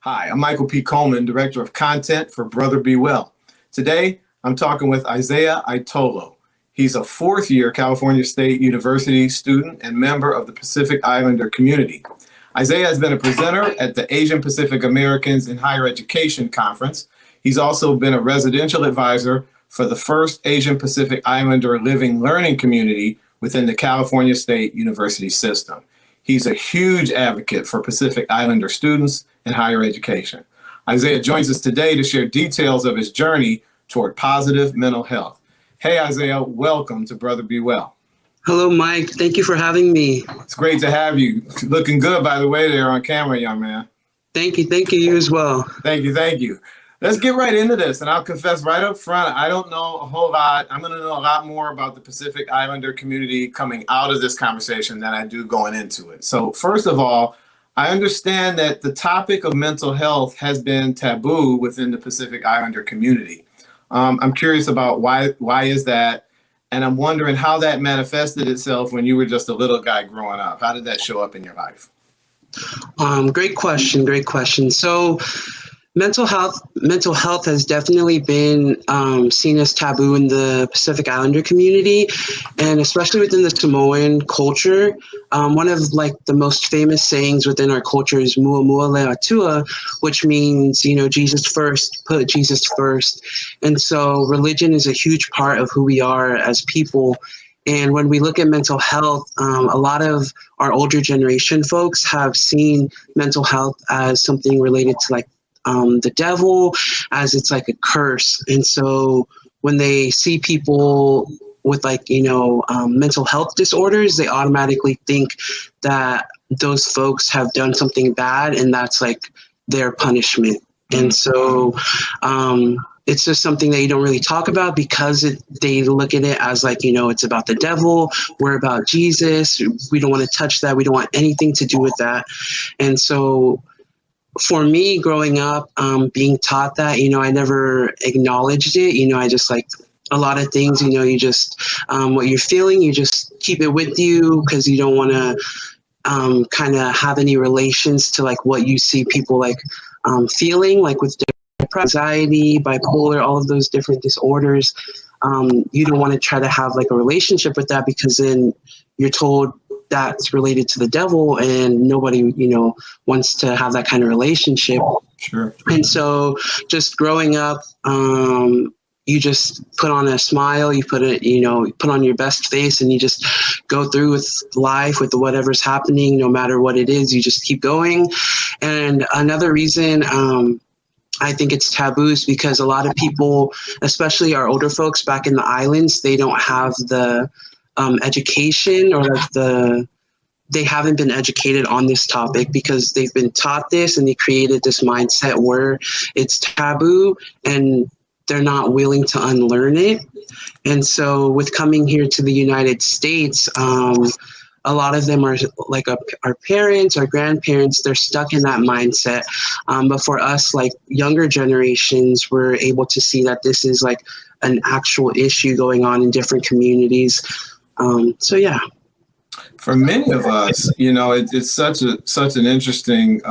Hi, I'm Michael P. Coleman, Director of Content for Brother Be Well. Today, I'm talking with Isaiah Aitolu. He's a fourth-year California State University student and member of the Pacific Islander community. Isaiah has been a presenter at the Asian Pacific Americans in Higher Education Conference. He's also been a residential advisor for the first Asian Pacific Islander living learning community within the California State University system. He's a huge advocate for Pacific Islander students in higher education. Isaiah joins us today to share details of his journey toward positive mental health. Hey, Isaiah, welcome to Brother Be Well. Hello, Mike. Thank you for having me. It's great to have you. Looking good, by the way, there on camera, young man. Thank you. Thank you. You as well. Thank you. Thank you. Let's get right into this, and I'll confess right up front, I don't know a whole lot. I'm going to know a lot more about the Pacific Islander community coming out of this conversation than I do going into it. So first of all, I understand that the topic of mental health has been taboo within the Pacific Islander community. I'm curious about why is that, and I'm wondering how that manifested itself when you were just a little guy growing up. How did that show up in your life? Great question. Great question. So mental health has definitely been seen as taboo in the Pacific Islander community, and especially within the Samoan culture. One of the most famous sayings within our culture is "Mua mua le atua," which means, Jesus first, put Jesus first. And so religion is a huge part of who we are as people. And when we look at mental health, a lot of our older generation folks have seen mental health as something related to the devil, as it's like a curse. And so when they see people with mental health disorders, they automatically think that those folks have done something bad and that's their punishment. And so it's just something that you don't really talk about because they look at it as it's about the devil. We're about Jesus. We don't want to touch that. We don't want anything to do with that. And so for me, growing up, being taught that, I never acknowledged it. I just a lot of things, you just, what you're feeling, you just keep it with you because you don't want to kind of have any relations to what you see people feeling with depression, anxiety, bipolar, all of those different disorders. You don't want to try to have a relationship with that because then you're told that's related to the devil and nobody, wants to have that kind of relationship. Sure. And so just growing up, you just put on a smile, you put on your best face and you just go through with life, with whatever's happening, no matter what it is, you just keep going. And another reason, I think it's taboo is because a lot of people, especially our older folks back in the islands, they don't have the education or they haven't been educated on this topic because they've been taught this and they created this mindset where it's taboo and they're not willing to unlearn it. And so with coming here to the United States, a lot of them are our parents, our grandparents, they're stuck in that mindset. But for us, younger generations, we're able to see that this is an actual issue going on in different communities. So yeah. For many of us, it's such an interesting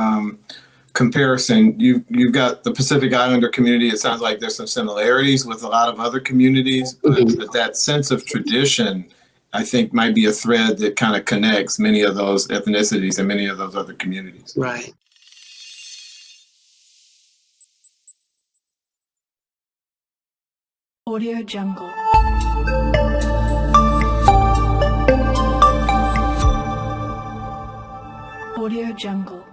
comparison. You've got the Pacific Islander community. It sounds like there's some similarities with a lot of other communities, but that sense of tradition, I think, might be a thread that kind of connects many of those ethnicities and many of those other communities. Right. Audio Jungle. Audio Jungle.